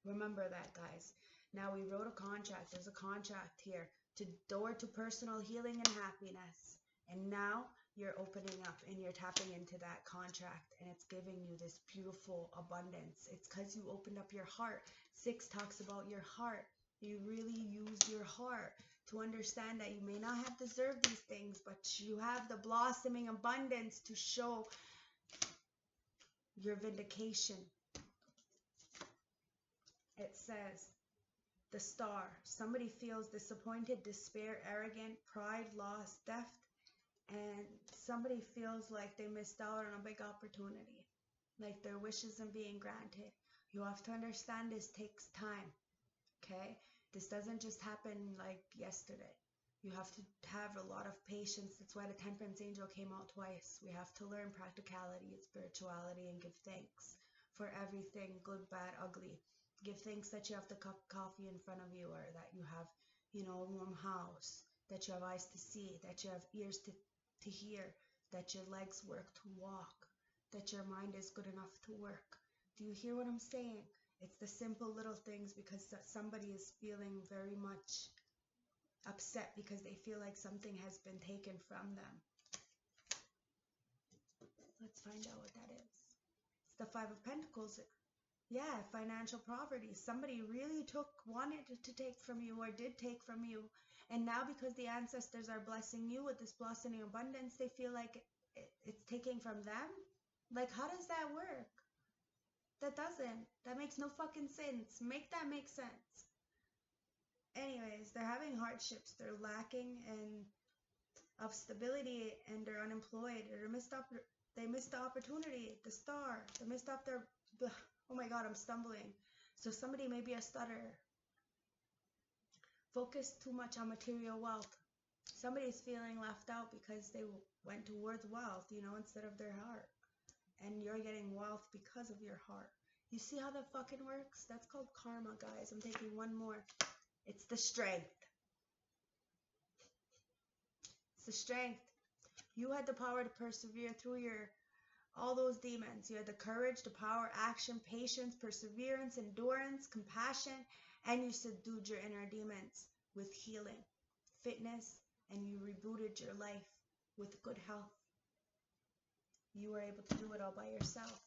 Remember that, guys. Now we wrote a contract. There's a contract here to door to personal healing and happiness. And now you're opening up and you're tapping into that contract, and it's giving you this beautiful abundance. It's because you opened up your heart. 6 talks about your heart. You really use your heart to understand that you may not have deserved these things, but you have the blossoming abundance to show your vindication. It says, the Star. Somebody feels disappointed, despair, arrogant, pride, loss, theft, and somebody feels like they missed out on a big opportunity, like their wish isn't being granted. You have to understand this takes time, okay? This doesn't just happen like yesterday. You have to have a lot of patience. That's why the Temperance Angel came out twice. We have to learn practicality and spirituality and give thanks for everything, good, bad, ugly. Give thanks that you have the cup of coffee in front of you, or that you have, a warm house, that you have eyes to see, that you have ears to hear, that your legs work to walk, that your mind is good enough to work. Do you hear what I'm saying? It's the simple little things, because somebody is feeling very much upset because they feel like something has been taken from them. Let's find out what that is. It's the 5 of Pentacles. Yeah, financial poverty. Somebody really wanted to take from you, or did take from you. And now because the ancestors are blessing you with this blossoming abundance, they feel like it's taking from them. Like, how does that work? That doesn't. That makes no fucking sense. Make that make sense. Anyways, they're having hardships. They're lacking of stability, and they're unemployed. They missed the opportunity. The Star. They missed up their... Oh my God, I'm stumbling. So somebody may be a stutterer. Focus too much on material wealth. Somebody's feeling left out because they went towards wealth, instead of their heart. And you're getting wealth because of your heart. You see how that fucking works? That's called karma, guys. I'm taking one more. It's the Strength. It's the Strength. You had the power to persevere through all those demons. You had the courage, the power, action, patience, perseverance, endurance, compassion, and you subdued your inner demons with healing, fitness, and you rebooted your life with good health. You were able to do it all by yourself.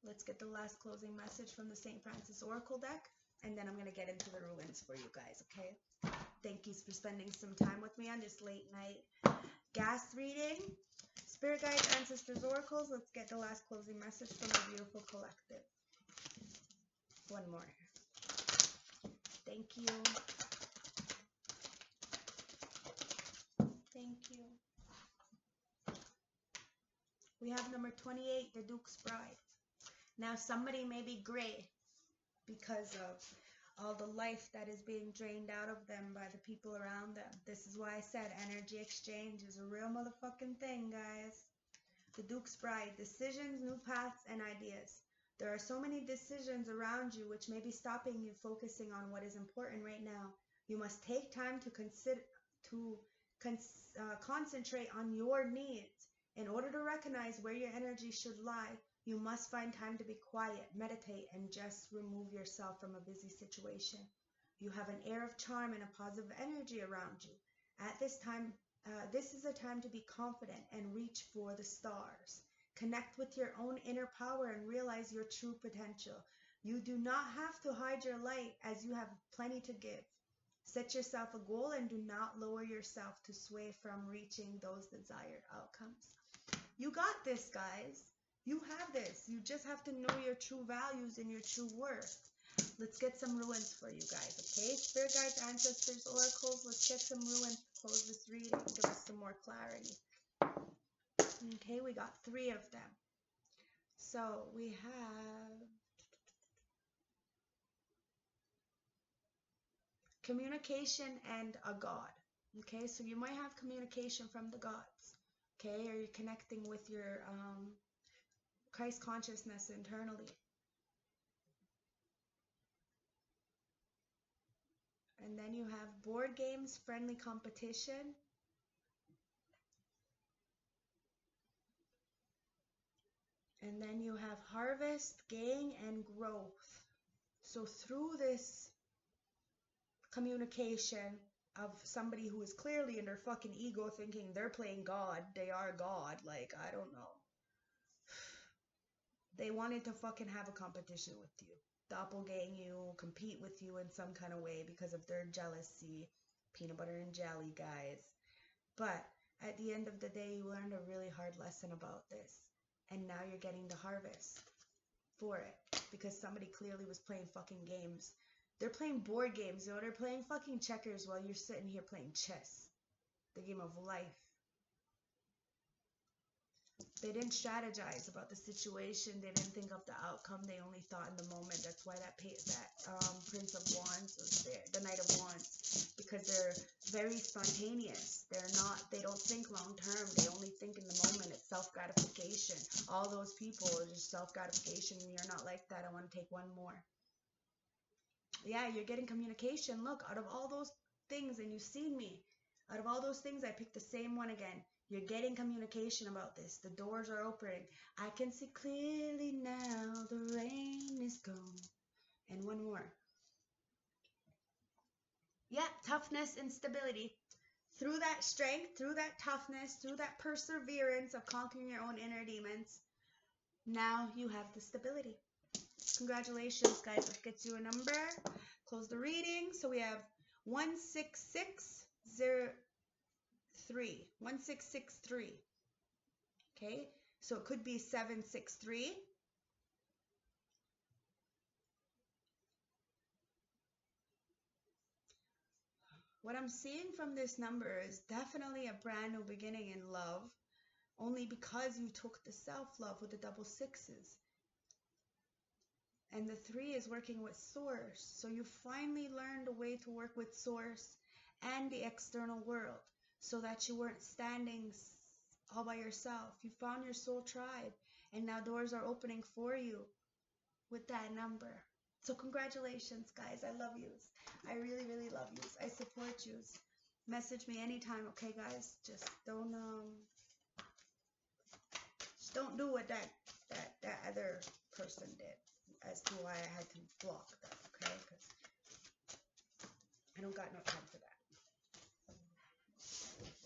Let's get the last closing message from the St. Francis Oracle deck, and then I'm going to get into the ruins for you guys, okay? Thank you for spending some time with me on this late night gas reading. Spirit guides, ancestors, oracles. Let's get the last closing message from the beautiful collective. One more. Thank you. Thank you. We have number 28, the Duke's Bride. Now somebody may be gray because of all the life that is being drained out of them by the people around them. This is why I said energy exchange is a real motherfucking thing, guys. The Duke's Bride, decisions, new paths, and ideas. There are so many decisions around you which may be stopping you focusing on what is important right now. You must take time to concentrate on your needs. In order to recognize where your energy should lie, you must find time to be quiet, meditate, and just remove yourself from a busy situation. You have an air of charm and a positive energy around you. At this time, this is a time to be confident and reach for the stars. Connect with your own inner power and realize your true potential. You do not have to hide your light, as you have plenty to give. Set yourself a goal and do not lower yourself to sway from reaching those desired outcomes. You got this, guys. You have this. You just have to know your true values and your true worth. Let's get some ruins for you guys, okay? Spirit guides, ancestors, oracles. Let's get some ruins to close this reading. Give us some more clarity. Okay, we got 3 of them. So we have communication and a god. Okay, so you might have communication from the gods. Okay, or you're connecting with your Christ consciousness internally. And then you have board games, friendly competition. And then you have harvest, gain, and growth. So through this communication, of somebody who is clearly in their fucking ego thinking they're playing God, they are God, like, I don't know. They wanted to fucking have a competition with you, doppelgang you, compete with you in some kind of way because of their jealousy, peanut butter and jelly, guys. But at the end of the day, you learned a really hard lesson about this, and now you're getting the harvest for it, because somebody clearly was playing fucking games. They're playing board games, you know, they're playing fucking checkers while you're sitting here playing chess, the game of life. They didn't strategize about the situation. They didn't think of the outcome. They only thought in the moment. That's why that Prince of Wands was there, the Knight of Wands, because they're very spontaneous. They don't think long term. They only think in the moment. It's self-gratification. All those people are just self-gratification, and you're not like that. I want to take one more. Yeah, you're getting communication. Look, out of all those things, and you've seen me, out of all those things, I picked the same one again. You're getting communication about this. The doors are opening. I can see clearly now. The rain is gone. And one more. Yeah, toughness and stability. Through that strength, through that toughness, through that perseverance of conquering your own inner demons, now you have the stability. Congratulations, guys. Let's get you a number. Close the reading. So we have 16603. 1663. Okay, so it could be 763. What I'm seeing from this number is definitely a brand new beginning in love, only because you took the self-love with the double sixes. And the 3 is working with source. So you finally learned a way to work with source and the external world, so that you weren't standing all by yourself. You found your soul tribe, and now doors are opening for you with that number. So congratulations, guys. I love yous. I really, really love yous. I support yous. Message me anytime, okay, guys? Just don't do what that other person did, as to why I had to block them, okay? Because I don't got no time for that.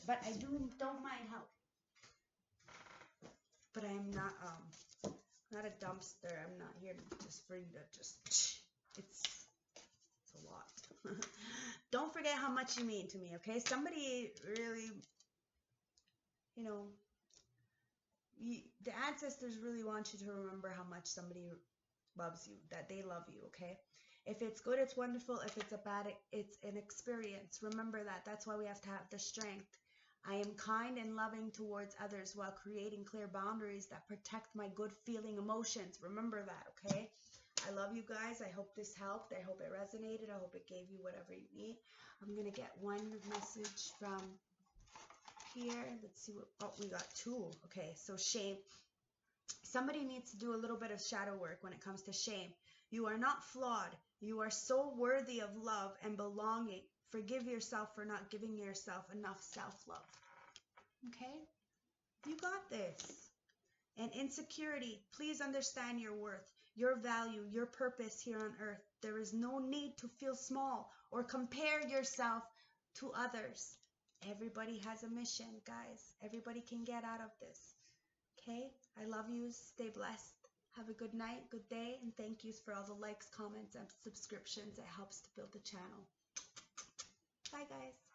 But I don't mind help. But I am not a dumpster. I'm not here to just for you to just. It's a lot. Don't forget how much you mean to me, okay? Somebody really, you know, the ancestors really want you to remember how much somebody loves you, that they love you, okay? If it's good, it's wonderful. If it's a bad, it's an experience. Remember that. That's why we have to have the strength. I am kind and loving towards others while creating clear boundaries that protect my good feeling emotions. Remember that, okay? I love you guys. I hope this helped. I hope it resonated. I hope it gave you whatever you need. I'm going to get one message from here. Let's see what, oh, we got 2. Okay, so shame. Somebody needs to do a little bit of shadow work when it comes to shame. You are not flawed. You are so worthy of love and belonging. Forgive yourself for not giving yourself enough self-love. Okay? You got this. And insecurity, please understand your worth, your value, your purpose here on earth. There is no need to feel small or compare yourself to others. Everybody has a mission, guys. Everybody can get out of this. Okay? I love you. Stay blessed. Have a good night, good day, and thank yous for all the likes, comments, and subscriptions. It helps to build the channel. Bye, guys.